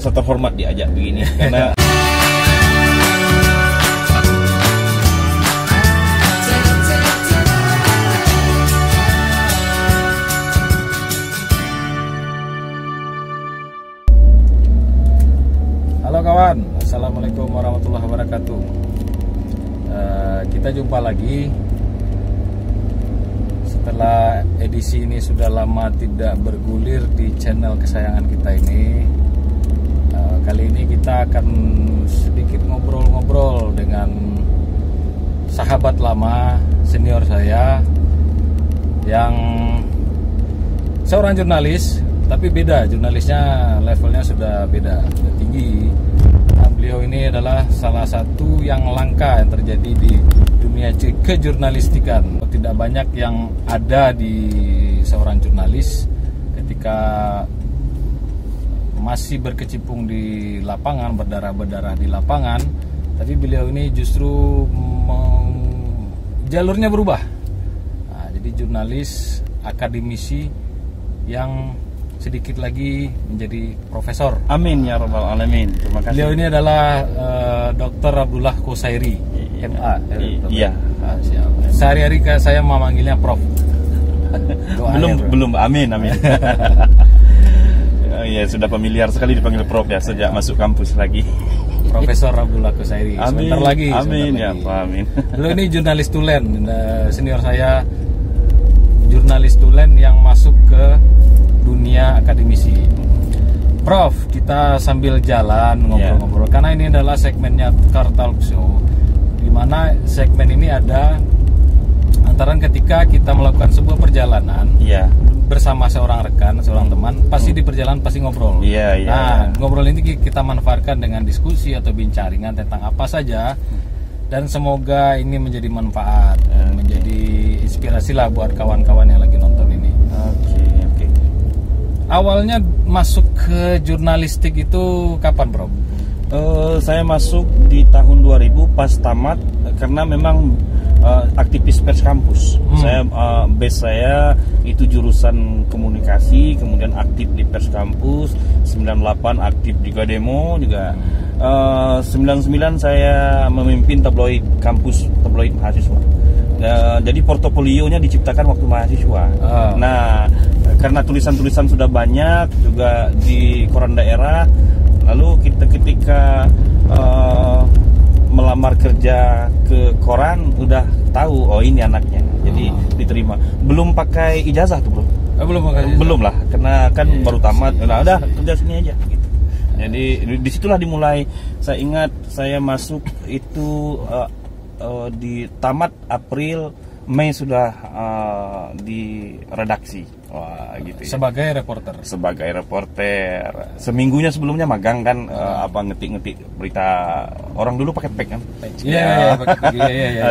saya terhormat diajak begini karena Halo kawan, Assalamualaikum warahmatullahi wabarakatuh. Kita jumpa lagi setelah edisi ini sudah lama tidak bergulir di channel kesayangan kita ini. Kali ini kita akan sedikit ngobrol-ngobrol dengan sahabat lama senior saya yang seorang jurnalis, tapi beda, jurnalisnya levelnya sudah beda, sudah tinggi. Nah, beliau ini adalah salah satu yang langka yang terjadi di dunia kejurnalistikan. Tidak banyak yang ada di seorang jurnalis ketika masih berkecimpung di lapangan, berdarah-berdarah di lapangan, tapi beliau ini justru jalurnya berubah. Nah, jadi jurnalis, akademisi yang sedikit lagi menjadi profesor. amin ya rabbal alamin. Terima kasih. Beliau ini adalah Dr. Abdullah Qusairi, MA. Iya. Sehari-hari saya memanggilnya Prof. Doanya, belum. Amin. Ya sudah familiar sekali dipanggil Prof ya sejak masuk kampus lagi. Profesor Abdullah Qusairi. Sebentar lagi. Amin ya, amin. Beliau ini jurnalis tulen, senior saya, jurnalis tulen yang masuk ke dunia akademisi. Prof, kita sambil jalan ngobrol-ngobrol karena ini adalah segmennya Car Talk Show, di mana segmen ini ada antara ketika kita melakukan sebuah perjalanan bersama seorang rekan, seorang teman, pasti di perjalanan pasti ngobrol. Nah, ngobrol ini kita manfaatkan dengan diskusi atau bincang ringan tentang apa saja, dan semoga ini menjadi manfaat, menjadi inspirasi lah buat kawan-kawan yang lagi nonton ini. Oke. Awalnya masuk ke jurnalistik itu kapan, Bro? Saya masuk di tahun 2000 pas tamat karena memang aktivis pers kampus. Saya base saya itu jurusan komunikasi, kemudian aktif di pers kampus. 98 aktif juga demo juga. 99 saya memimpin tabloid kampus, tabloid mahasiswa. Jadi portofolionya diciptakan waktu mahasiswa. Nah, karena tulisan-tulisan sudah banyak juga di koran daerah, lalu kita ketika melamar kerja ke koran udah tahu, oh ini anaknya, jadi diterima. Belum pakai ijazah tuh, Bro. Belum lah, karena kan baru tamat. Nah, udah kerja sini aja gitu. Jadi disitulah dimulai. Saya ingat saya masuk itu di tamat April, Mei sudah di redaksi. Wah, gitu ya. Sebagai reporter. Seminggunya sebelumnya magang kan, ngetik-ngetik berita. Orang dulu pakai pek kan. Iya.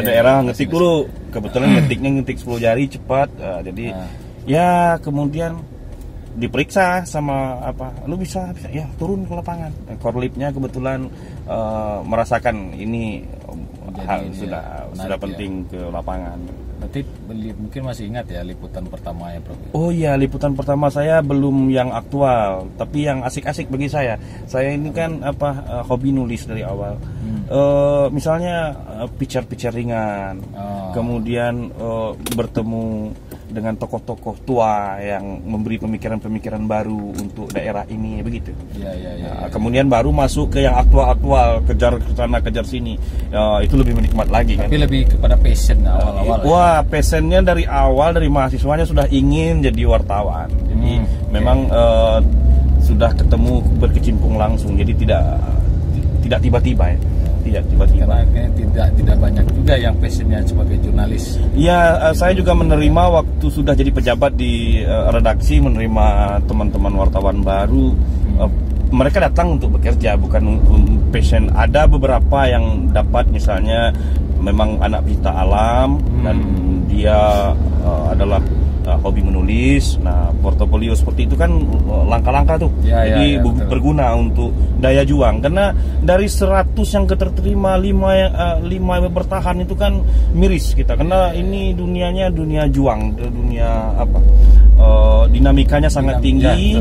Daerah ngetik dulu. Kebetulan ngetik 10 jari cepat. Jadi ya kemudian diperiksa sama lu bisa ya turun ke lapangan. Korlipnya kebetulan merasakan ini sudah penting ke lapangan. Berarti mungkin masih ingat ya liputan pertama ya, Bro? Oh iya, liputan pertama saya belum yang aktual, tapi yang asik-asik bagi saya. Saya ini kan hobi nulis dari awal. Misalnya picture ringan, kemudian bertemu dengan tokoh-tokoh tua yang memberi pemikiran-pemikiran baru untuk daerah ini, begitu. Kemudian baru masuk ke yang aktual, kejar ke sana, kejar sini. Itu lebih menikmat lagi. Tapi kan? Lebih kepada passion awal-awal. Wah, passionnya dari awal, dari mahasiswanya sudah ingin jadi wartawan. Jadi memang sudah ketemu berkecimpung langsung. Jadi tidak tiba-tiba ya. Tidak tiba-tiba. Karena tidak banyak juga yang passionnya sebagai jurnalis. Iya, saya juga menerima waktu sudah jadi pejabat di redaksi, menerima teman-teman wartawan baru. Mereka datang untuk bekerja, bukan passion. Ada beberapa yang dapat, misalnya memang anak pecinta alam dan dia adalah hobi menulis. Nah, portofolio seperti itu kan langkah-langkah tuh. Jadi berguna untuk daya juang. Karena dari 100 yang keterterima 5 bertahan itu kan miris kita. Karena ini dunianya dunia juang, dunia dinamikanya sangat tinggi.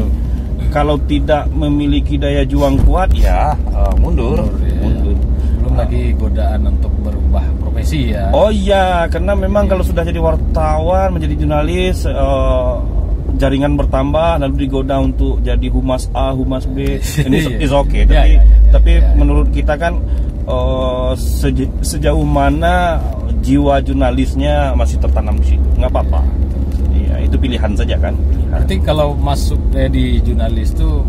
kalau tidak memiliki daya juang kuat ya mundur. Belum lagi godaan untuk berubah profesi ya. Oh iya, karena memang kalau sudah jadi wartawan, menjadi jurnalis, jaringan bertambah, lalu digoda untuk jadi humas A, humas B, ini is okay. Tapi menurut kita kan sejauh mana jiwa jurnalisnya masih tertanam di situ, nggak apa-apa. Iya, itu pilihan saja kan. Berarti kalau masuk di jurnalis tuh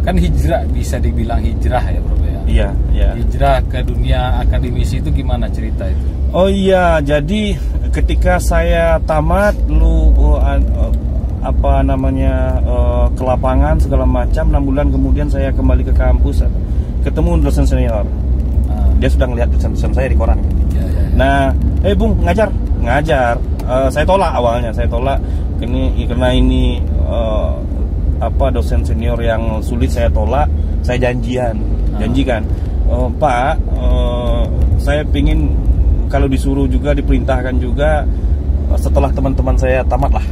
kan hijrah, bisa dibilang hijrah ya bro ya. Iya, iya. Hijrah ke dunia akademisi itu gimana cerita itu? Oh iya, jadi ketika saya tamat ke lapangan segala macam, 6 bulan kemudian saya kembali ke kampus, ketemu dosen senior. Dia sudah ngelihat dosen saya di koran. Nah, Bung, ngajar. Saya tolak awalnya, karena ini dosen senior yang sulit, saya tolak. Saya janjikan, Pak, saya pingin kalau disuruh juga, diperintahkan juga setelah teman-teman saya tamat lah.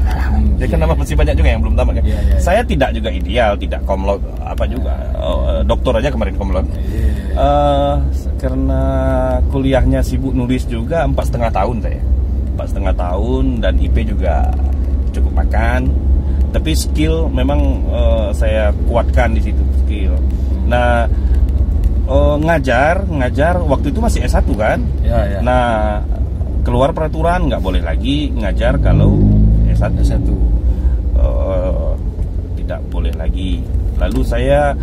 Jadi kan masih banyak juga yang belum tamat kan. Saya tidak juga ideal, tidak komlot doktor aja kemarin komlot. Karena kuliahnya sibuk nulis juga, 4,5 tahun saya. 4,5 tahun dan IP juga cukup makan. Tapi skill memang saya kuatkan di situ, skill. Nah, ngajar waktu itu masih S1 kan. Nah, keluar peraturan nggak boleh lagi ngajar kalau S1. Tidak boleh lagi. Lalu saya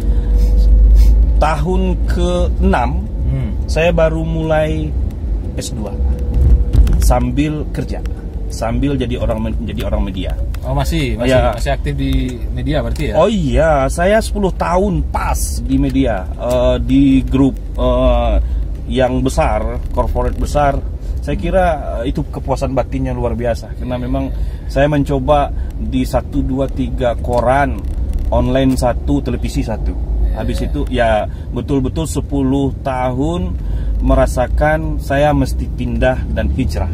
tahun ke-6 saya baru mulai S2 sambil kerja, sambil jadi orang media. Oh masih aktif di media berarti ya? Oh iya, saya 10 tahun pas di media, di grup yang besar, corporate besar. Saya kira itu kepuasan batinnya luar biasa, karena memang saya mencoba di 1, 2, 3 koran, online 1, televisi 1. Habis itu ya betul-betul 10 tahun merasakan saya mesti pindah dan hijrah.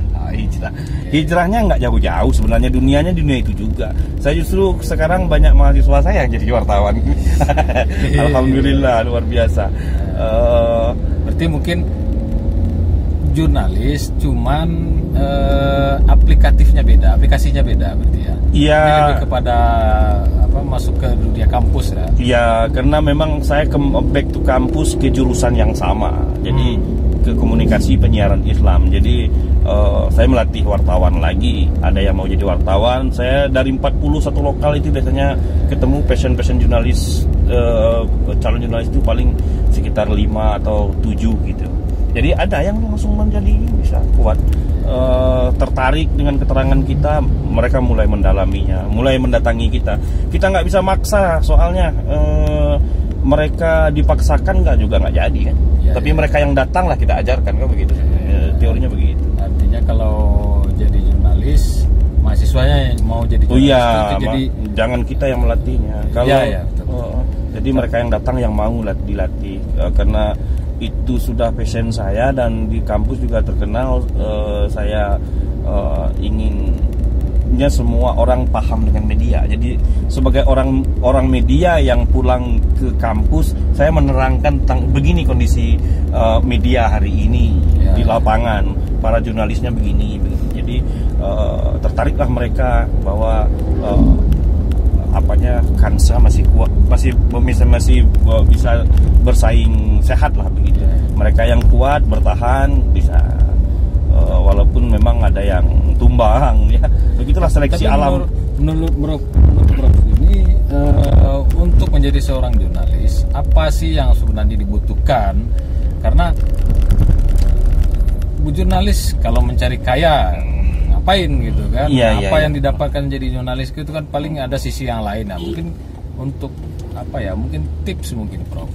Hijrahnya nggak jauh-jauh sebenarnya, dunianya dunia itu juga. Saya justru sekarang banyak mahasiswa saya yang jadi wartawan. Alhamdulillah, luar biasa. Berarti mungkin jurnalis cuman aplikasinya beda berarti ya. Iya. Lebih kepada masuk ke dunia kampus ya. Iya, karena memang saya back to kampus ke jurusan yang sama. Jadi ke komunikasi penyiaran Islam. Jadi saya melatih wartawan lagi. Ada yang mau jadi wartawan. Saya dari 41 lokal itu biasanya ketemu passion jurnalis, calon jurnalis itu paling sekitar 5 atau 7 gitu. Jadi ada yang langsung menjadi bisa kuat, tertarik dengan keterangan kita, mereka mulai mendalaminya, mulai mendatangi kita. Kita nggak bisa maksa, soalnya mereka dipaksakan nggak jadi kan. Tapi mereka yang datang lah kita ajarkan kan begitu. Teorinya begitu. Artinya kalau jadi jurnalis, mahasiswanya mau jadi jurnalis jangan kita yang melatihnya. Kalau jadi mereka yang datang yang mau dilatih, karena itu sudah passion saya, dan di kampus juga terkenal saya inginnya semua orang paham dengan media. Jadi sebagai orang media yang pulang ke kampus, saya menerangkan tentang begini kondisi media hari ini di lapangan, para jurnalisnya begini. Jadi tertariklah mereka bahwa kansnya masih kuat, masih bisa bersaing sehat lah begitu. Mereka yang kuat bertahan bisa, walaupun memang ada yang tumbang ya. Begitulah seleksi alam. Menurut Prof ini untuk menjadi seorang jurnalis, apa sih yang sebenarnya dibutuhkan? Karena jurnalis kalau mencari kaya ngapain gitu kan? Yang didapatkan jadi jurnalis itu kan paling ada sisi yang lain. Nah, mungkin untuk mungkin tips mungkin Prof.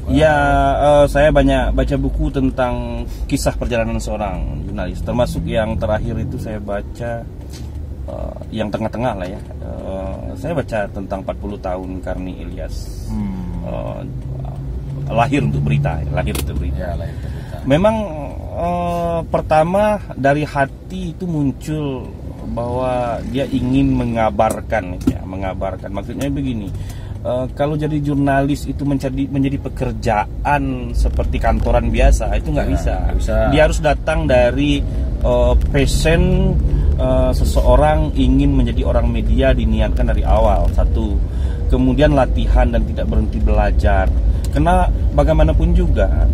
Saya banyak baca buku tentang kisah perjalanan seorang jurnalis, termasuk yang terakhir itu saya baca yang tengah-tengah lah ya. Saya baca tentang 40 tahun Karni Ilyas. Lahir untuk berita. Memang pertama dari hati itu muncul bahwa dia ingin mengabarkan. Maksudnya begini, kalau jadi jurnalis itu menjadi pekerjaan seperti kantoran biasa, itu nggak bisa. Dia harus datang dari passion seseorang ingin menjadi orang media, diniatkan dari awal, satu. Kemudian latihan dan tidak berhenti belajar. Karena bagaimanapun juga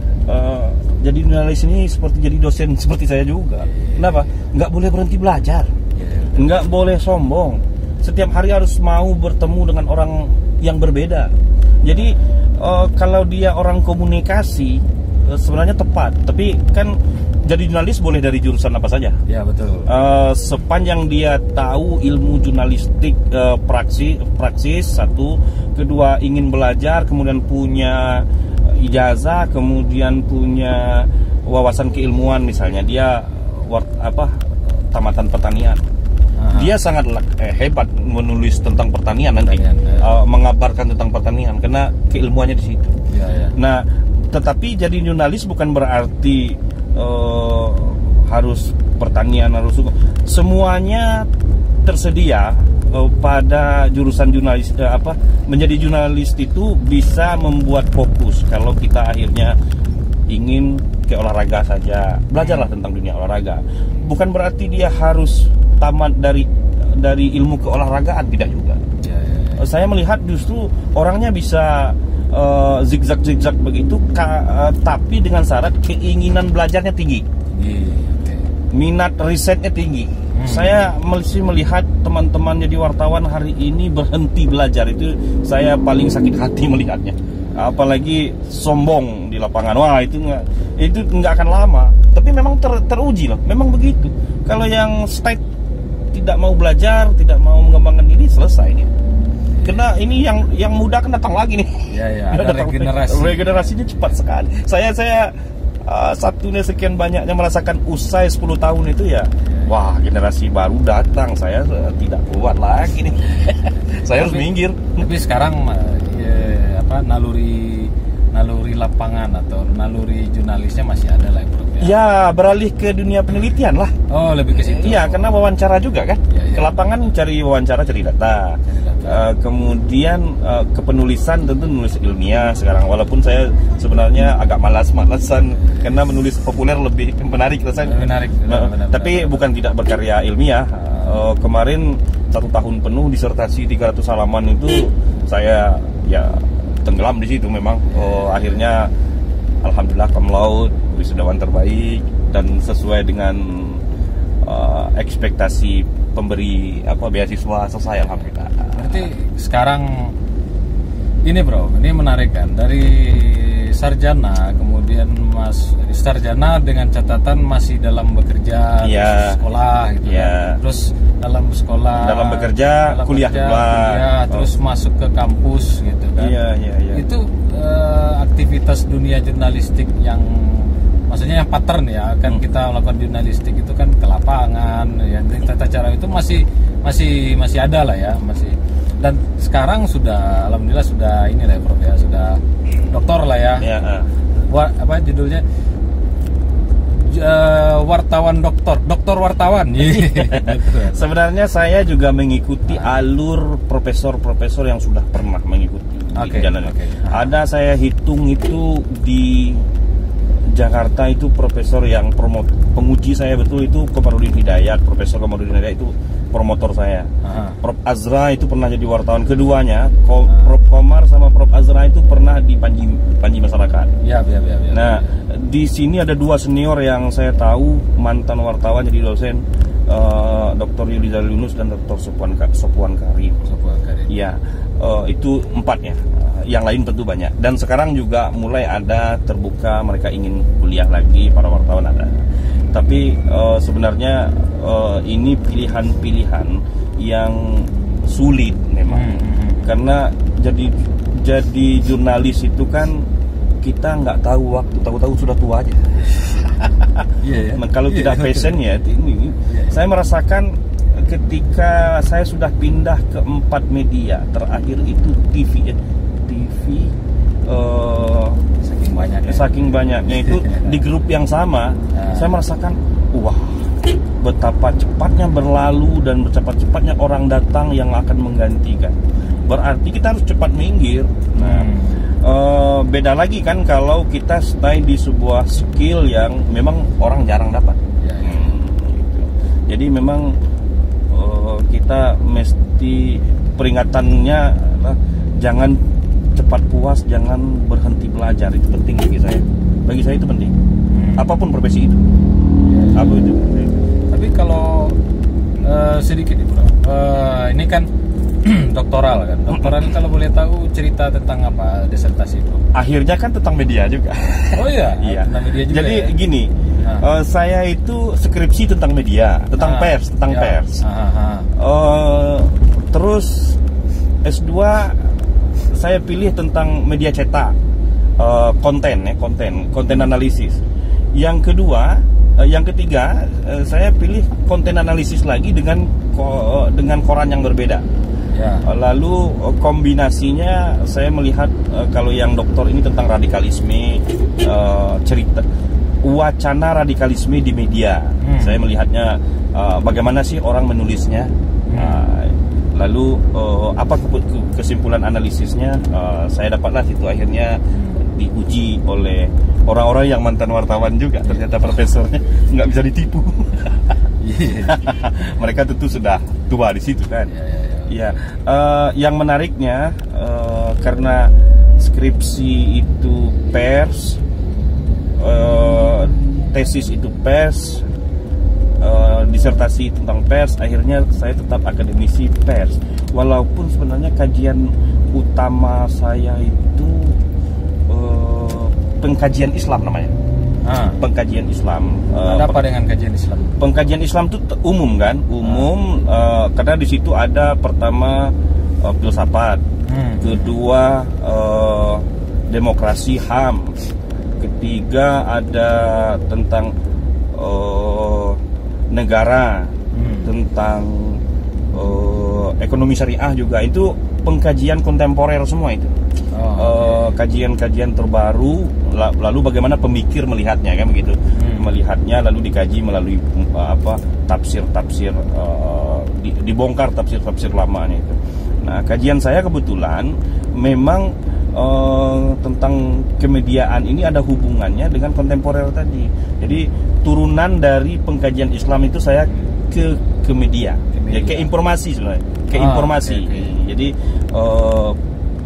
jadi jurnalis ini seperti jadi dosen seperti saya juga. Kenapa? Nggak boleh berhenti belajar, nggak boleh sombong. Setiap hari harus mau bertemu dengan orang yang berbeda. Jadi kalau dia orang komunikasi sebenarnya tepat, tapi kan jadi jurnalis boleh dari jurusan apa saja. Ya, betul. Sepanjang dia tahu ilmu jurnalistik, praksis satu, kedua ingin belajar, kemudian punya ijazah, kemudian punya wawasan keilmuan, misalnya dia tamatan pertanian. Dia sangat hebat menulis tentang pertanian nanti, mengabarkan tentang pertanian karena keilmuannya di situ. Nah, tetapi jadi jurnalis bukan berarti harus pertanian, harus semuanya tersedia pada jurusan jurnalis. Menjadi jurnalis itu bisa membuat fokus kalau kita akhirnya ingin ke olahraga saja. Belajarlah tentang dunia olahraga. Bukan berarti dia harus tamat dari ilmu keolahragaan, tidak juga. Saya melihat justru orangnya bisa zigzag begitu, tapi dengan syarat keinginan belajarnya tinggi, minat risetnya tinggi. Saya masih melihat teman-teman jadi wartawan hari ini berhenti belajar, itu saya paling sakit hati melihatnya. Apalagi sombong di lapangan, wah itu nggak akan lama. Tapi memang teruji loh, memang begitu. Kalau yang state tidak mau belajar, tidak mau mengembangkan diri, selesai ini. Karena ini yang muda kan datang lagi nih. Ada regenerasinya cepat sekali. Saya satunya sekian banyaknya merasakan usai 10 tahun itu ya. Wah, generasi baru datang, saya tidak kuat lagi nih. Saya harus minggir. Tapi sekarang naluri lapangan atau naluri jurnalisnya masih ada lah, Bro. Ya, beralih ke dunia penelitian lah. Oh, lebih ke situ. Iya, karena wawancara juga kan. Ke lapangan cari wawancara, cari data. Kemudian ke penulisan tentu nulis ilmiah sekarang. Walaupun saya sebenarnya agak malas-malasan karena menulis populer lebih menarik rasanya. Benar. Tapi bukan tidak berkarya ilmiah. Kemarin 1 tahun penuh disertasi 300 halaman itu saya tenggelam di situ memang. Akhirnya alhamdulillah cum laude, wisudawan terbaik, dan sesuai dengan ekspektasi pemberi beasiswa, selesai alhamdulillah. Berarti sekarang ini, Bro, ini menarik kan, dari sarjana kemudian sarjana dengan catatan masih dalam bekerja, sekolah gitu kan. Terus dalam bekerja, kuliah, terus masuk ke kampus gitu kan. Itu aktivitas dunia jurnalistik yang maksudnya yang pattern ya kan, kita melakukan jurnalistik itu kan ke lapangan ya, tata cara itu masih ada lah ya, masih. Dan sekarang sudah alhamdulillah sudah ini lah ya, Prof ya, sudah doktor lah ya. Apa judulnya? Wartawan doktor wartawan. Sebenarnya saya juga mengikuti alur profesor-profesor yang sudah pernah mengikuti. Ada, saya hitung itu di Jakarta itu profesor yang penguji saya betul itu Komarudin Hidayat. Profesor Komarudin Hidayat itu promotor saya. Prof Azra itu pernah jadi wartawan. Keduanya Prof Komar sama Prof Azra itu pernah di Panji Masyarakat. Nah, di sini ada 2 senior yang saya tahu mantan wartawan jadi dosen, Dr. Yuliza Yunus dan Dr. Sopwan Karim. Ya, itu 4 ya. Yang lain tentu banyak. Dan sekarang juga mulai ada terbuka, mereka ingin kuliah lagi, para wartawan ada. Tapi sebenarnya ini pilihan-pilihan yang sulit memang. Karena jadi jurnalis itu kan kita nggak tahu waktu, tahu-tahu sudah tua aja. Kalau tidak passion ya ini. Saya merasakan ketika saya sudah pindah ke 4 media, terakhir itu TV saking banyaknya itu di grup yang sama, saya merasakan wah, betapa cepatnya berlalu dan betapa cepatnya orang datang yang akan menggantikan. berarti kita harus cepat minggir. Nah, beda lagi kan kalau kita stay di sebuah skill yang memang orang jarang dapat. Gitu. Jadi memang kita mesti peringatannya jangan cepat puas, jangan berhenti belajar. Itu penting bagi saya. Bagi saya itu penting. Apapun profesi itu. Apa itu? Tapi kalau sedikit itu, ini kan doktoral kan. Doktoral kalau boleh tahu cerita tentang apa disertasi itu? Akhirnya kan tentang media juga. Oh iya, iya. Tentang media juga. Jadi ya? gini, saya itu skripsi tentang media, tentang pers, tentang pers. Terus S2 saya pilih tentang media cetak, konten analisis. Yang kedua, yang ketiga, saya pilih konten analisis lagi dengan koran yang berbeda. Ya. Lalu kombinasinya saya melihat kalau yang doktor ini tentang radikalisme, cerita wacana radikalisme di media. Saya melihatnya bagaimana sih orang menulisnya, lalu apa kesimpulan analisisnya. Saya dapatlah itu akhirnya diuji oleh orang-orang yang mantan wartawan juga. Ternyata profesornya nggak bisa ditipu. Mereka tentu sudah tua di situ kan. Ya, yang menariknya karena skripsi itu pers, tesis itu pers, disertasi tentang pers, akhirnya saya tetap akademisi pers. Walaupun sebenarnya kajian utama saya itu pengkajian Islam namanya. Pengkajian Islam. Ada apa dengan kajian Islam? Pengkajian Islam itu umum kan, karena di situ ada pertama filsafat, kedua demokrasi HAM, ketiga ada tentang negara, tentang ekonomi syariah juga. Itu pengkajian kontemporer semua itu. Kajian-kajian terbaru, lalu bagaimana pemikir melihatnya kan begitu, melihatnya lalu dikaji melalui tafsir-tafsir, dibongkar tafsir-tafsir lamanya itu. Nah, kajian saya kebetulan memang tentang kemediaan ini ada hubungannya dengan kontemporer tadi. Jadi turunan dari pengkajian Islam itu saya ke media, ya, ke informasi sebenarnya, ke informasi. Jadi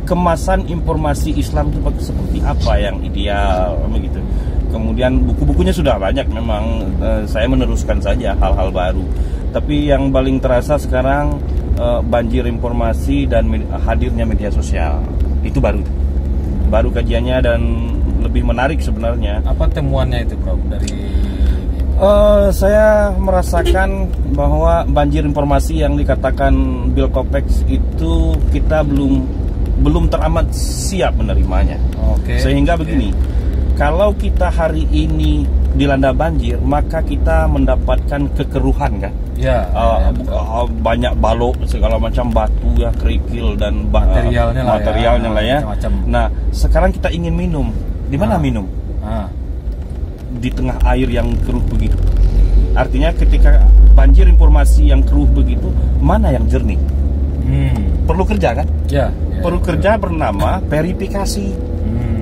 kemasan informasi Islam itu seperti apa yang ideal begitu. Kemudian buku-bukunya sudah banyak memang, saya meneruskan saja hal-hal baru. Tapi yang paling terasa sekarang banjir informasi dan hadirnya media sosial. Itu baru kajiannya dan lebih menarik sebenarnya. Apa temuannya itu, Prof, dari saya merasakan bahwa banjir informasi yang dikatakan Bill Kopex itu kita belum teramat siap menerimanya. Sehingga begini, kalau kita hari ini dilanda banjir, maka kita mendapatkan kekeruhan kan? Banyak balok, segala macam batu ya, kerikil dan materialnya lah ya. Macam-macam. Nah, sekarang kita ingin minum. Di mana minum? Di tengah air yang keruh begitu. Artinya ketika banjir informasi yang keruh begitu, mana yang jernih? Perlu kerja kan? Perlu kerja bernama verifikasi,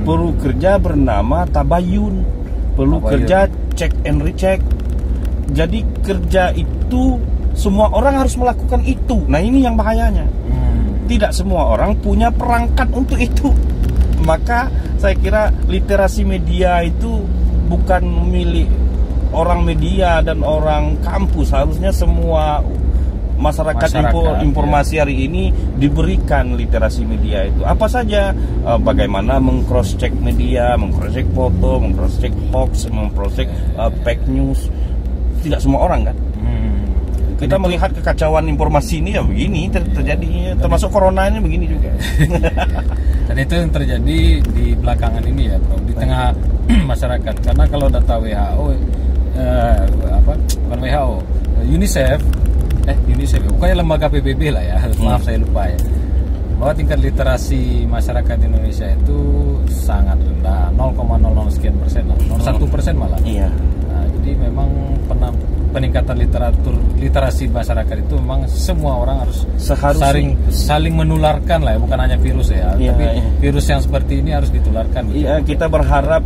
perlu kerja bernama tabayun, perlu kerja check and recheck. Jadi kerja itu semua orang harus melakukan itu. Nah, ini yang bahayanya. Tidak semua orang punya perangkat untuk itu. Maka saya kira literasi media itu bukan milik orang media dan orang kampus. Harusnya semua masyarakat informasi hari ini diberikan literasi media itu. Apa saja, bagaimana meng-cross check media, meng-cross check foto, meng-cross check hoax, meng-cross check fake news. Tidak semua orang kan. Kita melihat kekacauan informasi ini ya begini terjadi, termasuk corona ini begini juga. Dan itu yang terjadi di belakangan ini ya, Bro, di tengah masyarakat. Karena kalau data WHO, bukan WHO, UNICEF, pokoknya lembaga PBB lah ya, maaf saya lupa ya, bahwa tingkat literasi masyarakat Indonesia itu sangat rendah, 0,00 sekian persen, 0,1% malah. Iya. Nah, jadi memang peningkatan peningkatan literasi masyarakat itu memang semua orang harus Seharusnya. saling menularkan lah ya, bukan hanya virus ya, Iya, tapi iya. virus yang seperti ini harus ditularkan gitu. Iya, kita berharap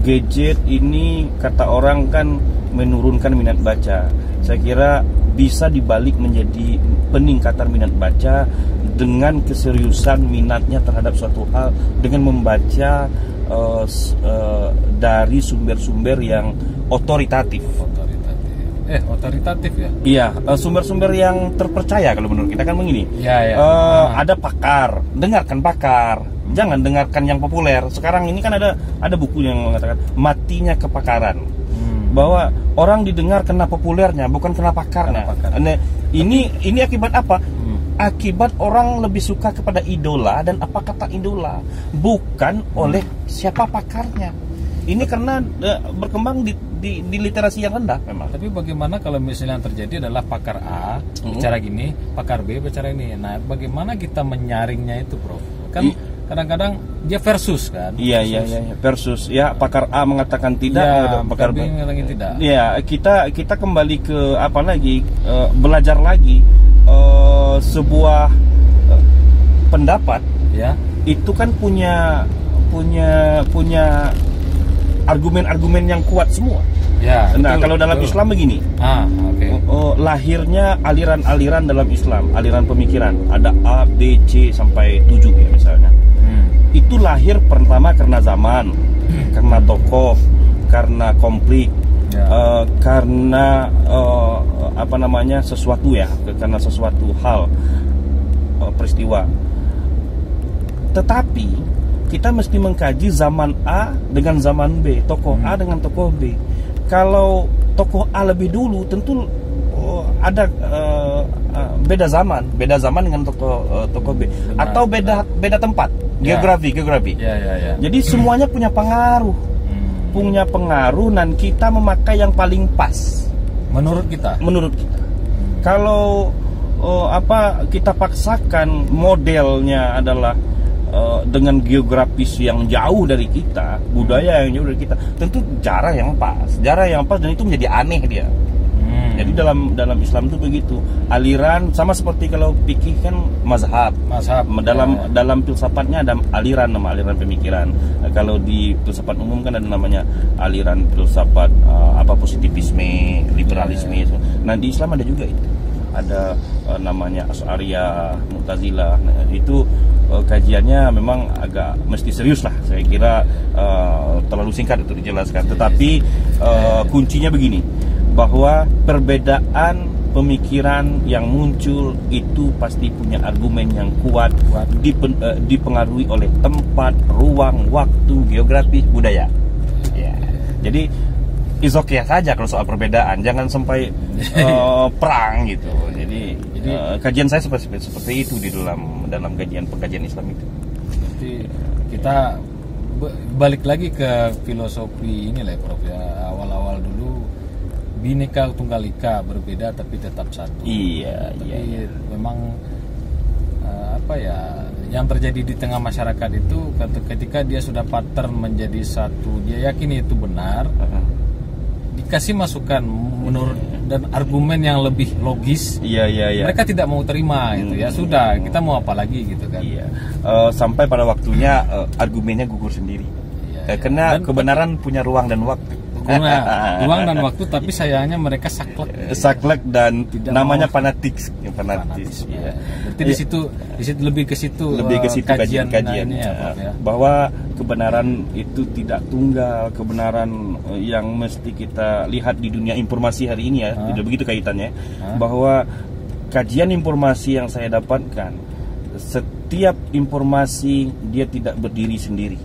gadget ini kata orang kan menurunkan minat baca. Saya kira bisa dibalik menjadi peningkatan minat baca dengan keseriusan minatnya terhadap suatu hal dengan membaca dari sumber-sumber yang otoritatif. Otoritatif ya? Iya, sumber-sumber yang terpercaya kalau menurut kita kan begini. Iya, iya. Ada pakar, dengarkan pakar. Jangan dengarkan yang populer. Sekarang ini kan ada buku yang mengatakan matinya kepakaran. Bahwa orang didengar kena populernya, bukan kena pakarnya. Nah, ini akibat apa? Akibat orang lebih suka kepada idola dan apa kata idola, bukan oleh siapa pakarnya. Ini karena berkembang di literasi yang rendah memang. Tapi bagaimana kalau misalnya yang terjadi adalah pakar A bicara gini, pakar B bicara ini. Nah, bagaimana kita menyaringnya itu, Prof? Kan kadang-kadang dia versus kan? Iya, versus. Ya, pakar A mengatakan tidak, ya, pakar B mengatakan tidak. Ya, kita kembali ke apa lagi? Belajar lagi sebuah pendapat. Ya. Itu kan punya argumen-argumen yang kuat semua. Ya. Nah, betul, kalau dalam betul. Islam begini. Oke. Lahirnya aliran-aliran dalam Islam, aliran pemikiran. Ada A, B, C sampai 7 ya misalnya. Itu lahir pertama karena zaman, karena tokoh, karena konflik, karena sesuatu ya, karena sesuatu hal, peristiwa. Tetapi kita mesti mengkaji zaman A dengan zaman B, tokoh A dengan tokoh B. Kalau tokoh A lebih dulu, tentu ada beda zaman dengan tokoh B. Benar, atau beda tempat, geografi. Ya. Jadi semuanya punya pengaruh, dan kita memakai yang paling pas menurut kita. Kalau kita paksakan modelnya adalah dengan geografis yang jauh dari kita, budaya yang jauh dari kita, tentu cara yang pas dan itu menjadi aneh dia. Jadi dalam Islam itu begitu, aliran sama seperti kalau fikih kan mazhab. Dalam filsafatnya ada nama aliran pemikiran. Kalau di filsafat umum kan ada namanya aliran filsafat positivisme, liberalisme. Nah, di Islam ada juga itu. Ada namanya Asy'ariyah, Mu'tazilah. Nah, itu kajiannya memang agak mesti serius lah. Saya kira terlalu singkat untuk dijelaskan. Tetapi kuncinya begini, bahwa perbedaan pemikiran yang muncul itu pasti punya argumen yang kuat, dipengaruhi oleh tempat, ruang, waktu, geografi, budaya. Ya. Jadi okay saja kalau soal perbedaan, jangan sampai perang gitu. Jadi kajian saya seperti itu di dalam pengkajian Islam itu. Jadi kita balik lagi ke filosofi ini lah ya, Prof ya. Awal-awal dulu Bhinneka Tunggal Ika, berbeda tapi tetap satu. Iya. Memang yang terjadi di tengah masyarakat itu ketika dia sudah pattern menjadi satu, dia yakin itu benar. Dikasih masukan menurut dan argumen yang lebih logis, mereka tidak mau terima gitu ya. Sudah, kita mau apa lagi gitu kan. Sampai pada waktunya argumennya gugur sendiri. Karena kebenaran punya ruang dan waktu. Ruang dan waktu, tapi sayangnya mereka saklek dan namanya fanatik. Ya. Berarti di situ lebih ke situ kajian ya. Bahwa kebenaran itu tidak tunggal, kebenaran yang mesti kita lihat di dunia informasi hari ini ya, tidak begitu kaitannya. Bahwa kajian informasi yang saya dapatkan, setiap informasi dia tidak berdiri sendiri,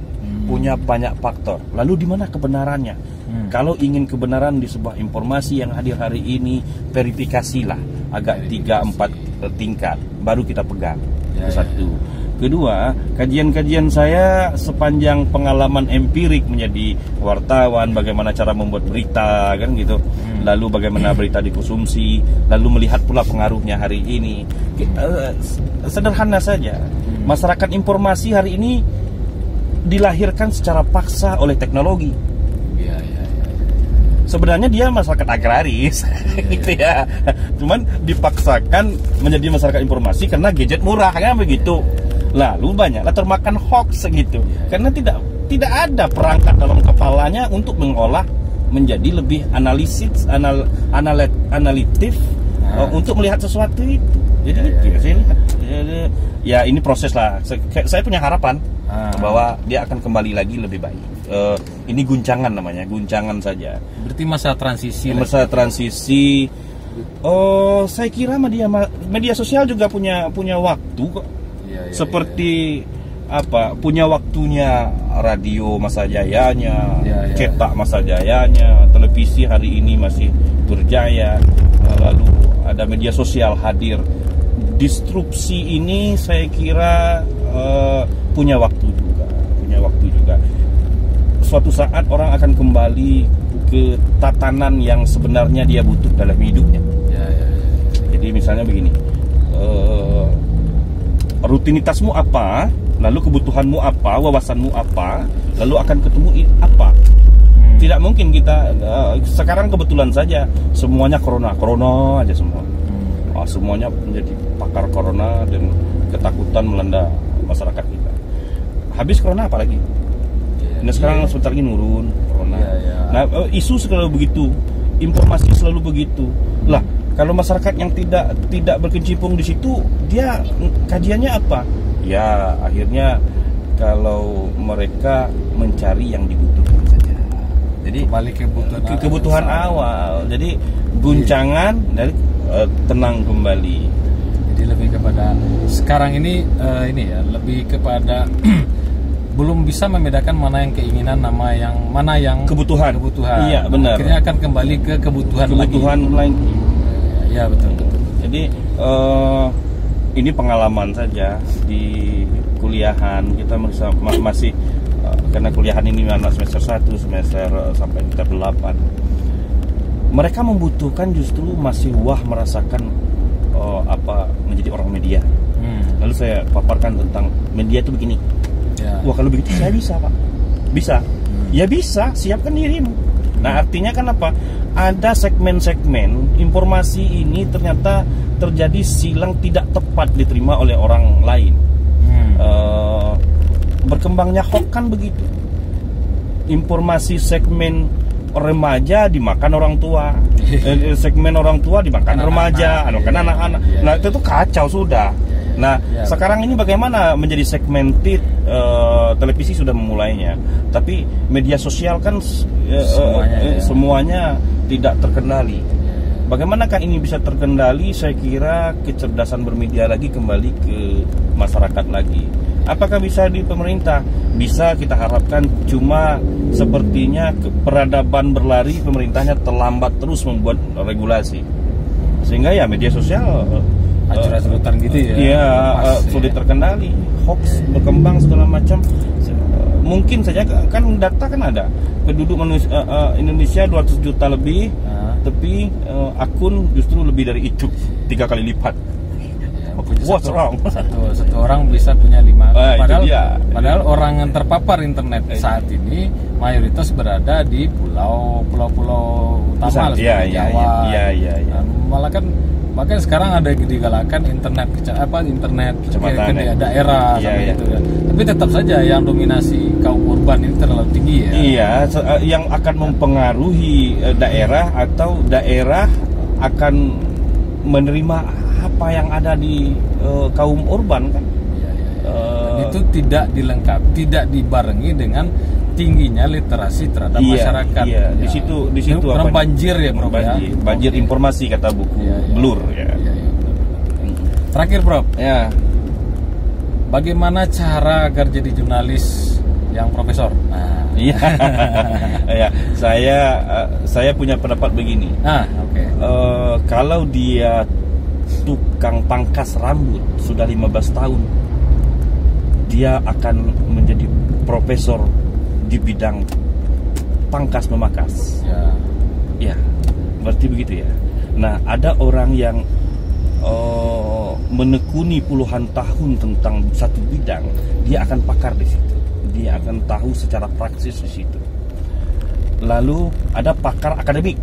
punya banyak faktor. Lalu di mana kebenarannya? Kalau ingin kebenaran di sebuah informasi yang hadir hari ini, verifikasilah agak 3-4 tingkat, baru kita pegang. Itu satu. Kedua, kajian-kajian saya sepanjang pengalaman empirik menjadi wartawan, bagaimana cara membuat berita kan gitu, lalu bagaimana berita dikonsumsi, lalu melihat pula pengaruhnya hari ini. Sederhana saja, masyarakat informasi hari ini dilahirkan secara paksa oleh teknologi. sebenarnya dia masyarakat agraris gitu ya. Cuman dipaksakan menjadi masyarakat informasi karena gadget murah kan begitu. Lalu banyaklah termakan hoax gitu. Karena tidak ada perangkat dalam kepalanya untuk mengolah menjadi lebih analitif untuk melihat sesuatu itu. Jadi ya ini proses lah. Saya punya harapan bahwa dia akan kembali lagi lebih baik. Ini guncangan namanya, guncangan saja. Berarti masa transisi. Masa transisi. Saya kira media sosial juga punya waktu kok. Seperti apa? Punya waktunya radio masa jayanya, cetak masa jayanya, televisi hari ini masih berjaya. Lalu ada media sosial hadir. Disrupsi ini saya kira punya waktu juga. Suatu saat orang akan kembali ke tatanan yang sebenarnya dia butuh dalam hidupnya. Jadi misalnya begini, rutinitasmu apa, lalu kebutuhanmu apa, wawasanmu apa, lalu akan ketemu apa. Tidak mungkin kita sekarang kebetulan saja semuanya corona aja semua. Semuanya menjadi pakar corona dan ketakutan melanda masyarakat kita. Habis corona apa lagi? Nah sekarang sebentar lagi nurun corona. Nah isu selalu begitu, informasi selalu begitu. Lah kalau masyarakat yang tidak berkecimpung di situ, dia kajiannya apa? Ya akhirnya kalau mereka mencari yang dibutuhkan saja. Jadi kembali ke kebutuhan awal. Jadi guncangan dari tenang kembali. Jadi lebih kepada sekarang ini lebih kepada belum bisa membedakan mana yang keinginan, mana yang kebutuhan. Iya benar. Akhirnya akan kembali ke kebutuhan lagi. Ya betul. Jadi ini pengalaman saja di kuliahan kita masih karena kuliahan ini anak semester 1 semester sampai semester 8. Mereka membutuhkan justru masih merasakan menjadi orang media. Lalu saya paparkan tentang media itu begini. Wah kalau begitu saya bisa Pak. Bisa. Ya bisa, siapkan dirimu. Nah artinya kan apa? Ada segmen-segmen informasi ini ternyata terjadi silang tidak tepat diterima oleh orang lain. Berkembangnya hoax kan begitu. Informasi segmen remaja dimakan orang tua, segmen orang tua dimakan remaja, anak-anak. Nah itu kacau sudah. Nah sekarang ini bagaimana menjadi segmented? Televisi sudah memulainya, tapi media sosial kan semuanya tidak terkendali. Bagaimanakah ini bisa terkendali? Saya kira kecerdasan bermedia lagi kembali ke masyarakat lagi. Apakah bisa di pemerintah? Bisa, kita harapkan. Cuma sepertinya peradaban berlari, pemerintahnya terlambat terus membuat regulasi, sehingga ya media sosial acur-acuran gitu ya. Iya, sulit terkendali. Hoax berkembang segala macam. Mungkin saja kan data kan ada. Penduduk Indonesia 200 juta lebih, tapi akun justru lebih dari itu, 3 kali lipat. What's wrong? Satu orang bisa punya 5. Padahal orang yang terpapar internet saat ini mayoritas berada di pulau-pulau utama seperti Jawa. Malah sekarang ada digalakan internet kecamatan daerah gitu kan. Tapi tetap saja yang dominasi kaum urban ini terlalu tinggi ya. Iya, yang akan mempengaruhi daerah atau daerah akan menerima apa yang ada di kaum urban kan. Itu tidak dibarengi dengan tingginya literasi terhadap masyarakat. Iya, di situ apa? Banjir ya, Bro. Banjir informasi kata buku Blur ya. Terakhir, Bro. Ya. Bagaimana cara agar jadi jurnalis yang profesor? Iya. Ya, saya punya pendapat begini. Kalau dia tukang pangkas rambut sudah 15 tahun, dia akan menjadi profesor di bidang pangkas memakas. Ya, berarti begitu ya. Nah, ada orang yang menekuni puluhan tahun tentang satu bidang, dia akan pakar di situ. Dia akan tahu secara praksis di situ. lalu ada pakar akademik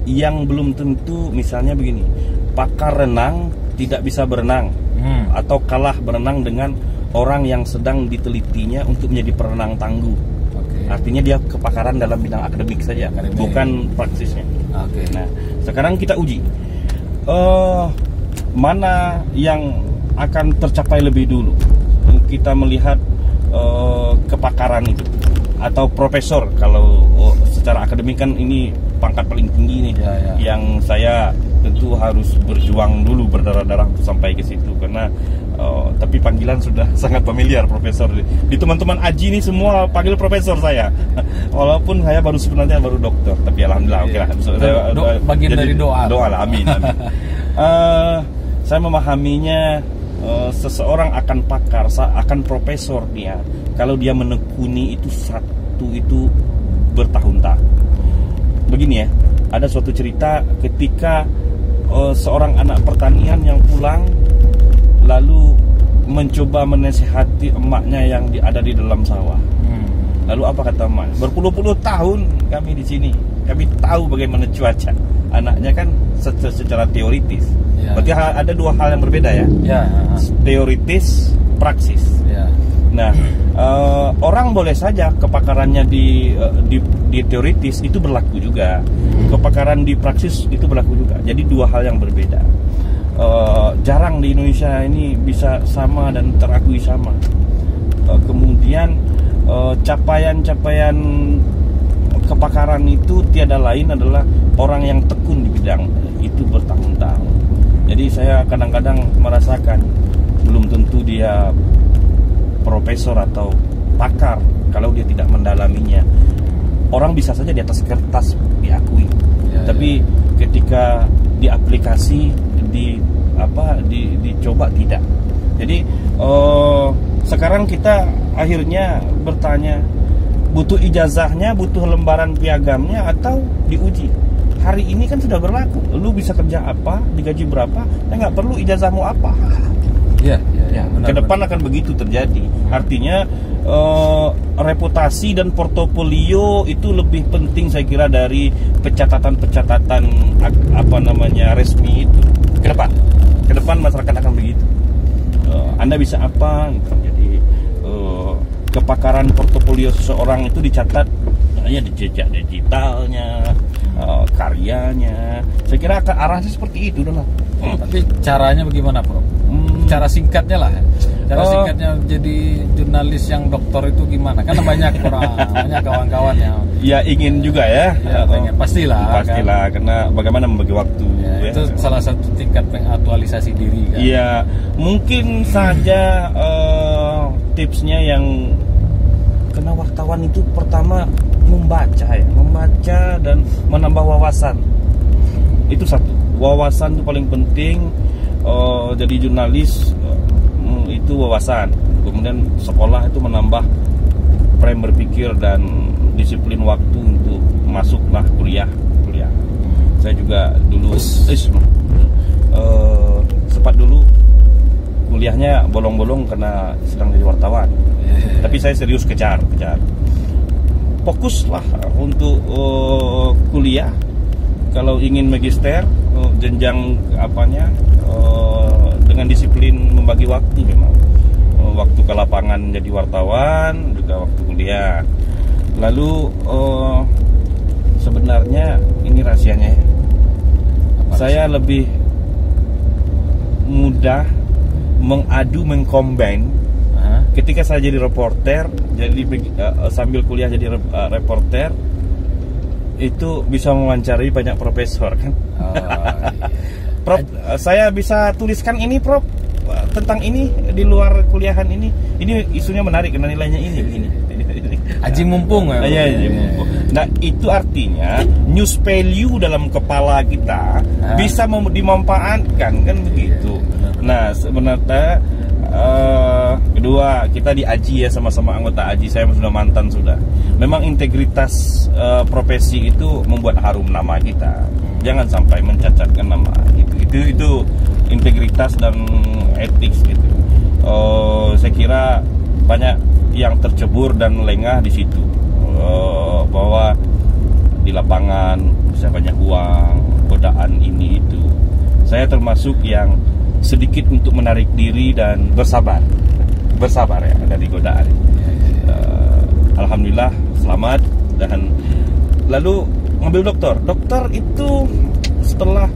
yang belum tentu, misalnya begini, pakar renang tidak bisa berenang atau kalah berenang dengan orang yang sedang ditelitinya untuk menjadi perenang tangguh. Artinya dia kepakaran dalam bidang akademik saja, bukan praksisnya. Nah, sekarang kita uji mana yang akan tercapai lebih dulu. Kita melihat kepakaran itu atau profesor. Kalau secara akademik kan ini pangkat paling tinggi nih, yang saya tentu harus berjuang dulu berdarah-darah untuk sampai ke situ, karena tapi panggilan sudah sangat familiar, profesor. Di teman-teman Aji ini semua panggil profesor saya, walaupun saya sebenarnya baru dokter, tapi alhamdulillah oke lah. Bagian dari doa lah, amin. Saya memahaminya, seseorang akan pakar, akan profesor dia kalau dia menekuni itu bertahun-tahun. Begini ya, ada suatu cerita ketika seorang anak pertanian yang pulang lalu mencoba menasihati emaknya yang ada di dalam sawah. Lalu apa kata emak? Berpuluh-puluh tahun kami di sini, kami tahu bagaimana cuaca. Anaknya kan secara teoritis. Berarti ada dua hal yang berbeda ya. Teoritis, praksis. Nah, orang boleh saja kepakarannya di teoritis itu berlaku juga, kepakaran di praksis itu berlaku juga. Jadi dua hal yang berbeda. Jarang di Indonesia ini bisa sama dan terakui sama. Kemudian capaian-capaian kepakaran itu tiada lain adalah orang yang tekun di bidang itu bertahun-tahun. Jadi saya kadang-kadang merasakan belum tentu dia profesor atau pakar kalau dia tidak mendalaminya. Orang bisa saja di atas kertas diakui, tapi ketika di aplikasi dicoba tidak. Jadi sekarang kita akhirnya bertanya, butuh ijazahnya, butuh lembaran piagamnya, atau diuji. Hari ini kan sudah berlaku, lu bisa kerja apa, digaji berapa, nggak perlu ijazahmu apa. Ke depan akan begitu terjadi. Artinya reputasi dan portofolio itu lebih penting saya kira dari pencatatan-pencatatan resmi itu. Ke depan masyarakat akan begitu. Anda bisa apa gitu. Jadi kepakaran portofolio seseorang itu dicatat ya di jejak digitalnya, karyanya. Saya kira arahnya seperti itu lah. Tapi caranya bagaimana, Prof? Cara singkatnya lah. Cara singkatnya jadi jurnalis yang doktor itu gimana? Karena banyak kawan-kawan yang ingin juga ya. Pastilah kan? Karena bagaimana membagi waktu. Itu salah satu tingkat pengaktualisasi diri kan. Iya, mungkin saja tipsnya yang karena wartawan itu pertama membaca dan menambah wawasan. Itu satu. Wawasan itu paling penting. Jadi jurnalis itu wawasan. Kemudian sekolah itu menambah frame berpikir dan disiplin waktu untuk masuklah kuliah. Saya juga dulu sempat dulu kuliahnya bolong-bolong karena sedang jadi wartawan. Tapi saya serius kejar. Fokuslah untuk kuliah. Kalau ingin magister, jenjang dengan disiplin membagi waktu memang. Waktu ke lapangan jadi wartawan, juga waktu kuliah. Lalu sebenarnya ini rahasianya ya. Saya lebih mudah mengcombine ketika saya jadi reporter, sambil kuliah jadi reporter, itu bisa mewawancarai banyak profesor kan. Prof, saya bisa tuliskan ini Prof, tentang ini di luar kuliahan ini isunya menarik karena nilainya ini. Aji mumpung ya. Aji mumpung. Nah, itu artinya news value dalam kepala kita bisa dimanfaatkan kan begitu. Nah, sebenarnya kedua, kita di Aji ya, sama-sama anggota Aji. Saya sudah mantan sudah. Memang integritas profesi itu membuat harum nama kita. Jangan sampai mencacatkan nama itu integritas dan etik gitu. Saya kira banyak yang tercebur dan lengah di situ, bahwa Saya termasuk yang sedikit untuk menarik diri dan bersabar ya dari godaan. Alhamdulillah selamat. Dan lalu ngambil dokter itu setelah,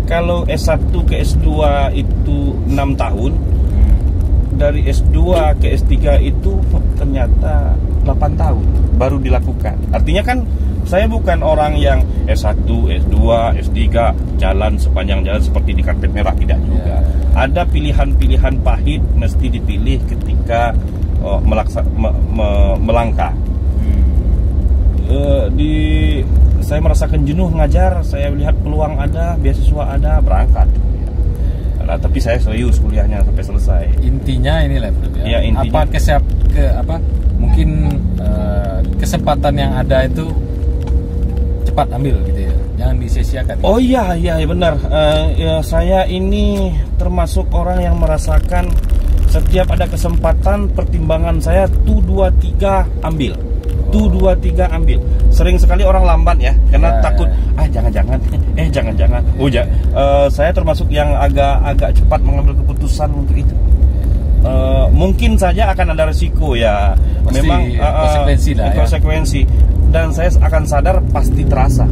kalau S1 ke S2 itu 6 tahun, dari S2 ke S3 itu ternyata 8 tahun baru dilakukan. Artinya kan saya bukan orang yang S1, S2, S3 jalan sepanjang jalan seperti di karpet merah, tidak juga. Ada pilihan-pilihan pahit mesti dipilih ketika melangkah. Saya merasakan jenuh ngajar, saya lihat peluang ada, beasiswa ada, berangkat. Nah, tapi saya serius kuliahnya sampai selesai. Intinya inilah ya, intinya, mungkin kesempatan yang ada itu cepat ambil gitu ya, jangan disia-siakan. Oh iya benar. Saya ini termasuk orang yang merasakan setiap ada kesempatan, pertimbangan saya tuh 2, 3 ambil. Tuh 2, 3 ambil. Sering sekali orang lambat ya, karena takut jangan-jangan. Saya termasuk yang agak cepat mengambil keputusan untuk itu. Mungkin saja akan ada resiko ya. Pasti, memang konsekuensi. Dan saya akan sadar pasti terasa.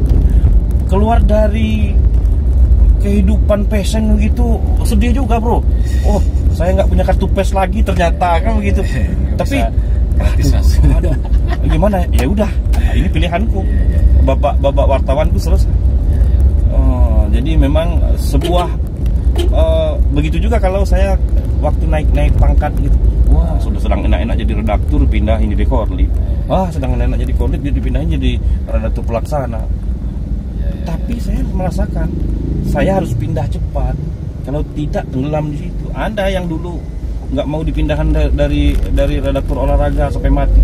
Keluar dari kehidupan passion gitu sedih juga, bro. Oh, saya nggak punya kartu PES lagi ternyata, kan begitu. Tapi gimana? Ya udah, ini pilihanku. Bapak wartawanku selesai. Jadi memang sebuah begitu juga kalau saya waktu naik pangkat gitu. Wah, sudah sedang enak-enak jadi redaktur, pindah ini di Korlip. Wah, sedang enak jadi Korlip, dia dipindahin jadi redaktur pelaksana. Tapi saya merasakan saya harus pindah cepat. Kalau tidak tenggelam di situ. Ada yang dulu nggak mau dipindahkan dari redaktur olahraga sampai mati.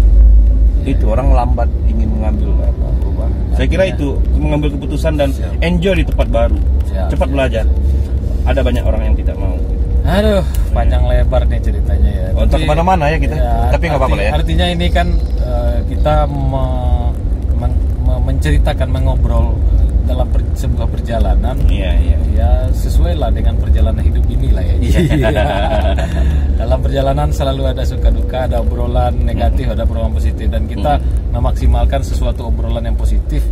Itu orang lambat ingin mengambil perubahan. Saya kira itu mengambil keputusan dan enjoy di tempat baru. Cepat belajar. Ada banyak orang yang tidak mau. Aduh, panjang lebar nih ceritanya ya. Untuk kemana-mana ya kita. Tapi nggak apa-apa ya. Artinya ini kan kita menceritakan, mengobrol dalam sebuah perjalanan. Ya sesuai lah dengan perjalanan hidup inilah ya. Dalam perjalanan selalu ada suka duka, ada obrolan negatif, ada obrolan positif, dan kita memaksimalkan sesuatu obrolan yang positif.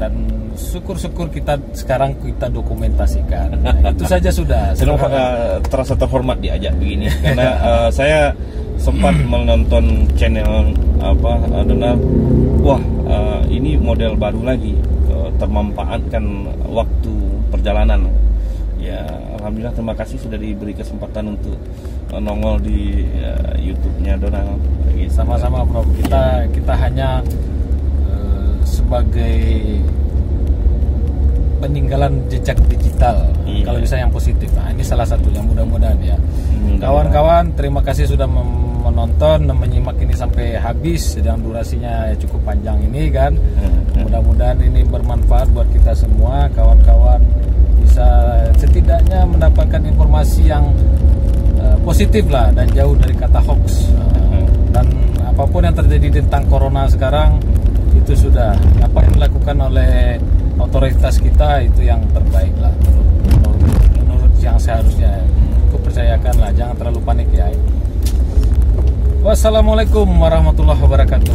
Dan syukur-syukur kita sekarang kita dokumentasikan. Itu saja sudah. Terasa terhormat diajak begini karena saya sempat menonton channel ini model baru lagi, termanfaatkan waktu perjalanan. Ya, alhamdulillah, terima kasih sudah diberi kesempatan untuk nongol di YouTube-nya Donald. Sama-sama, Bro. Kita hanya sebagai peninggalan jejak digital, kalau bisa yang positif. Nah, ini salah satunya, mudah-mudahan ya. Kawan-kawan, terima kasih sudah menonton dan menyimak ini sampai habis, sedang durasinya cukup panjang ini kan. Mudah-mudahan ini bermanfaat buat kita semua. Kawan-kawan bisa setidaknya mendapatkan informasi yang positif lah dan jauh dari kata hoax. Dan apapun yang terjadi tentang corona sekarang, itu sudah apa yang dilakukan oleh otoritas kita itu yang terbaik lah menurut yang seharusnya. Aku percayakan lah, jangan terlalu panik ya. Wassalamualaikum warahmatullahi wabarakatuh.